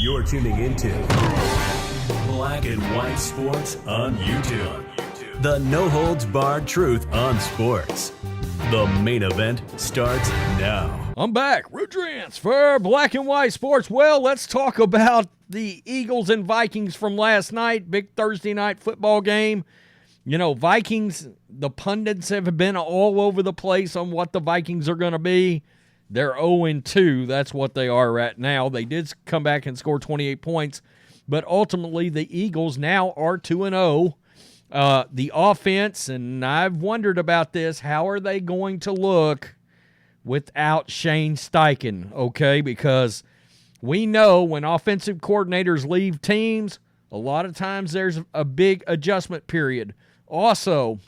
You're tuning into Black and White Sports on YouTube. The no-holds-barred truth on sports. The main event starts now. I'm back. Rudrance for Black and White Sports. Well, let's talk about the Eagles and Vikings from last night. Big Thursday night football game. You know, Vikings, the pundits have been all over the place on what the Vikings are going to be. They're 0-2. That's what they are right now. They did come back and score 28 points, but ultimately the Eagles now are 2-0. The offense, and I've wondered about this, how are they going to look without Shane Steichen, okay? Because we know when offensive coordinators leave teams, a lot of times there's a big adjustment period. Also,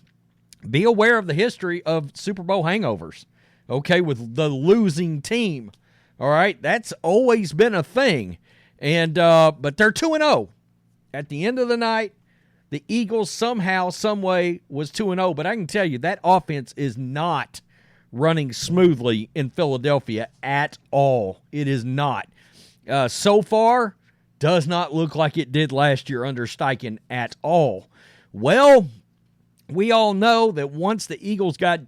be aware of the history of Super Bowl hangovers, okay, with the losing team. All right, that's always been a thing. And but they're 2-0. At the end of the night, the Eagles somehow, some way was 2-0. But I can tell you that offense is not running smoothly in Philadelphia at all. It is not. So far, does not look like it did last year under Steichen at all. Well, we all know that once the Eagles got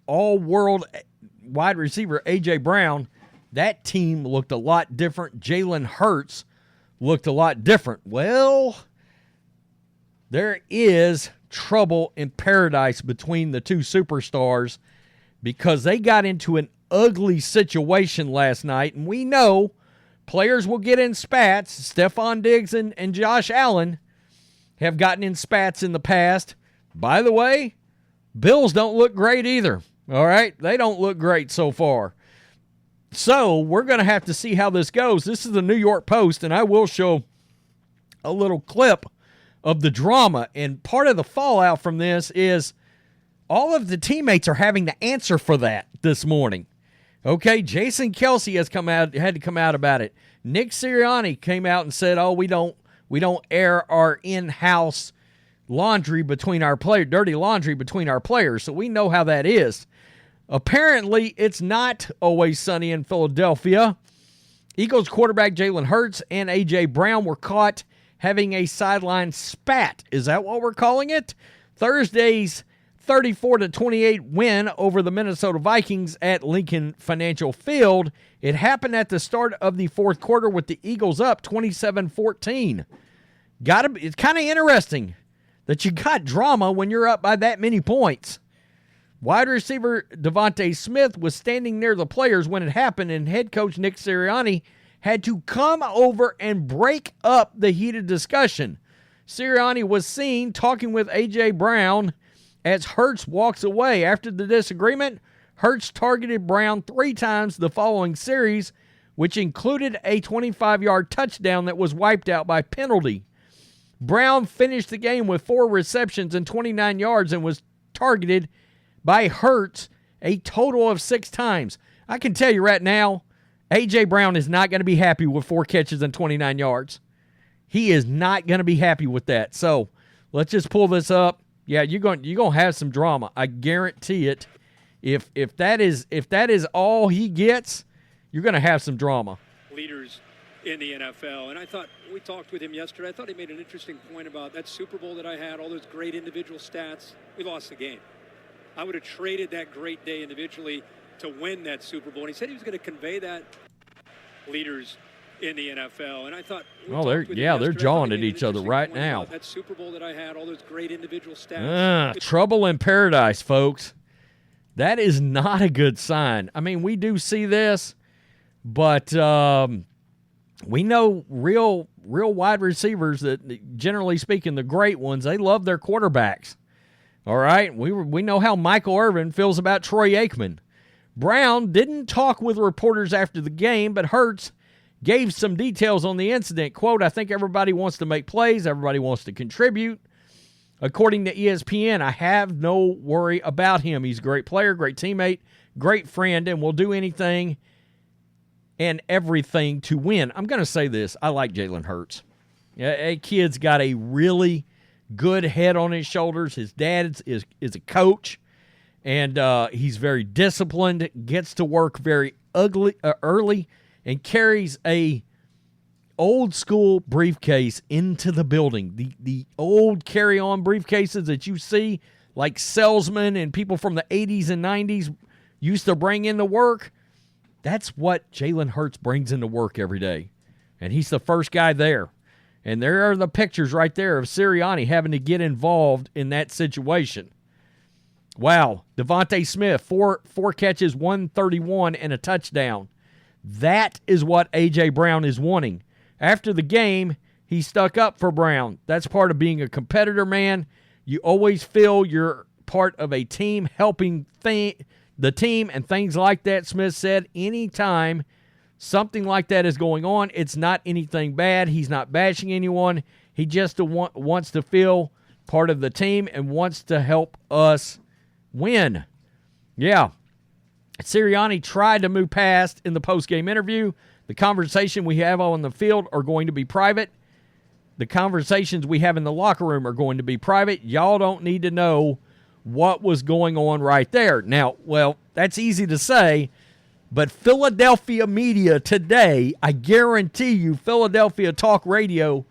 all-world wide receiver A.J. Brown, that team looked a lot different. Jalen Hurts looked a lot different. Well, there is trouble in paradise between the two superstars because they got into an ugly situation last night, and we know players will get in spats. Stephon Diggs and Josh Allen have gotten in spats in the past. By the way, Bills don't look great either. All right? They don't look great so far. So we're going to have to see how this goes. This is the New York Post, and I will show a little clip of the drama. And part of the fallout from this is all of the teammates are having to answer for that this morning. Okay, Jason Kelce had to come out about it. Nick Sirianni came out and said, "Oh, we don't air our in-house laundry between our players, dirty laundry between our players." So we know how that is. Apparently, it's not always sunny in Philadelphia. Eagles quarterback Jalen Hurts and A.J. Brown were caught having a sideline spat. Is that what we're calling it? Thursday's 34-28 win over the Minnesota Vikings at Lincoln Financial Field. It happened at the start of the fourth quarter with the Eagles up 27-14. It's kind of interesting that you got drama when you're up by that many points. Wide receiver Devontae Smith was standing near the players when it happened, and head coach Nick Sirianni had to come over and break up the heated discussion. Sirianni was seen talking with A.J. Brown as Hurts walks away. After the disagreement, Hurts targeted Brown 3 times the following series, which included a 25-yard touchdown that was wiped out by penalty. Brown finished the game with 4 receptions and 29 yards and was targeted by Hurts a total of 6 times. I can tell you right now, A.J. Brown is not going to be happy with 4 catches and 29 yards. He is not going to be happy with that. So let's just pull this up. Yeah, you're going to have some drama. I guarantee it. If that is all he gets, you're going to have some drama. Leaders in the NFL, and I thought we talked with him yesterday. I thought he made an interesting point about that Super Bowl that I had, all those great individual stats. We lost the game. I would have traded that great day individually to win that Super Bowl. And he said he was going to convey that leaders in the NFL. And I thought, they're jawing at each other right now. That Super Bowl that I had, all those great individual stats. Trouble in paradise, folks. That is not a good sign. I mean, we do see this, but we know real wide receivers that, generally speaking, the great ones, they love their quarterbacks. All right, we know how Michael Irvin feels about Troy Aikman. Brown didn't talk with reporters after the game, but Hurts gave some details on the incident. Quote, "I think everybody wants to make plays. Everybody wants to contribute. According to ESPN, I have no worry about him. He's a great player, great teammate, great friend, and will do anything and everything to win." I'm going to say this. I like Jalen Hurts. A kid's got a really good head on his shoulders. His dad is a coach, and he's very disciplined, gets to work very early, and carries a old school briefcase into the building. The old carry-on briefcases that you see, like salesmen and people from the 80s and 90s used to bring into work. That's what Jalen Hurts brings into work every day. And he's the first guy there. And there are the pictures right there of Sirianni having to get involved in that situation. Wow. Devontae Smith, four catches, 131, and a touchdown. That is what A.J. Brown is wanting. After the game, he stuck up for Brown. That's part of being a competitor, man. You always feel you're part of a team helping the team and things like that. Smith said anytime something like that is going on, it's not anything bad. He's not bashing anyone. He just wants to feel part of the team and wants to help us win. Yeah. Sirianni tried to move past in the post-game interview. The conversation we have on the field are going to be private. The conversations we have in the locker room are going to be private. Y'all don't need to know what was going on right there. Now, well, that's easy to say, but Philadelphia media today, I guarantee you, Philadelphia talk radio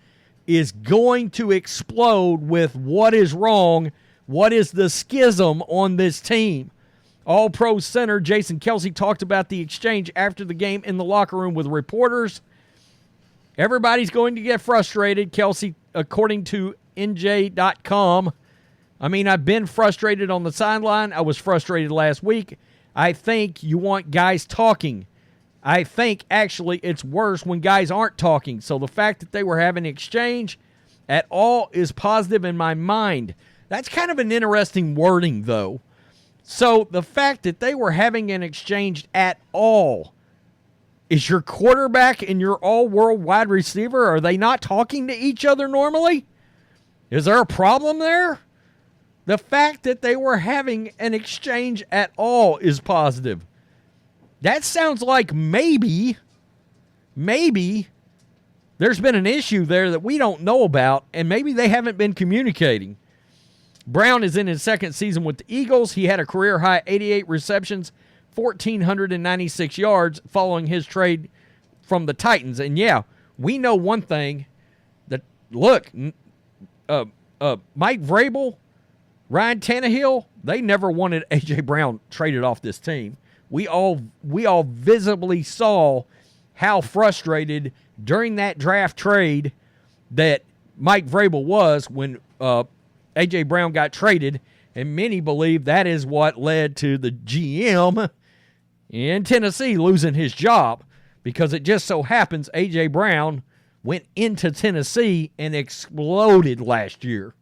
is going to explode with what is wrong, what is the schism on this team. All-Pro center Jason Kelce talked about the exchange after the game in the locker room with reporters. Everybody's going to get frustrated, Kelce, according to NJ.com. I mean, I've been frustrated on the sideline. I was frustrated last week. I think you want guys talking. I think, actually, it's worse when guys aren't talking. So the fact that they were having an exchange at all is positive in my mind. That's kind of an interesting wording, though. So the fact that they were having an exchange at all, is your quarterback and your all-world wide receiver, are they not talking to each other normally? Is there a problem there? The fact that they were having an exchange at all is positive. That sounds like maybe there's been an issue there that we don't know about, and maybe they haven't been communicating. Brown is in his second season with the Eagles. He had a career-high 88 receptions, 1,496 yards following his trade from the Titans. And, yeah, we know one thing. That look, Mike Vrabel, Ryan Tannehill, they never wanted A.J. Brown traded off this team. We all visibly saw how frustrated during that draft trade that Mike Vrabel was when A.J. Brown got traded, and many believe that is what led to the GM in Tennessee losing his job, because it just so happens A.J. Brown went into Tennessee and exploded last year.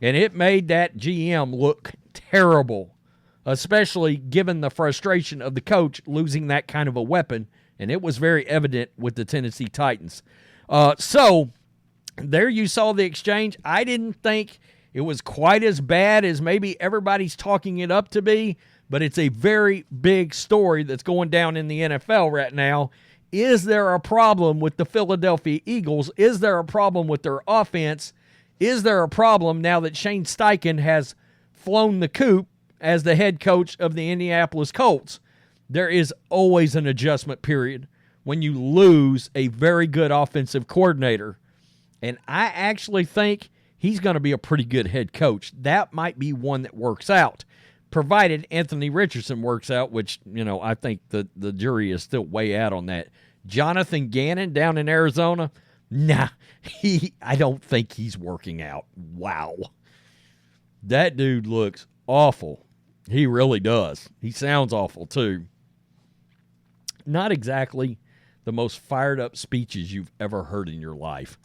And it made that GM look terrible, especially given the frustration of the coach losing that kind of a weapon, and it was very evident with the Tennessee Titans. So there you saw the exchange. I didn't think it was quite as bad as maybe everybody's talking it up to be, but it's a very big story that's going down in the NFL right now. Is there a problem with the Philadelphia Eagles? Is there a problem with their offense? Is there a problem now that Shane Steichen has flown the coop as the head coach of the Indianapolis Colts? There is always an adjustment period when you lose a very good offensive coordinator. And I actually think he's going to be a pretty good head coach. That might be one that works out, provided Anthony Richardson works out, which, I think the jury is still way out on that. Jonathan Gannon down in Arizona, nah, I don't think he's working out. Wow. That dude looks awful. He really does. He sounds awful, too. Not exactly the most fired up speeches you've ever heard in your life.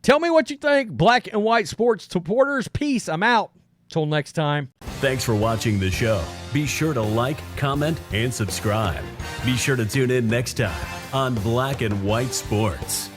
Tell me what you think, Black and White Sports supporters. Peace. I'm out. Till next time. Thanks for watching the show. Be sure to like, comment, and subscribe. Be sure to tune in next time on Black and White Sports.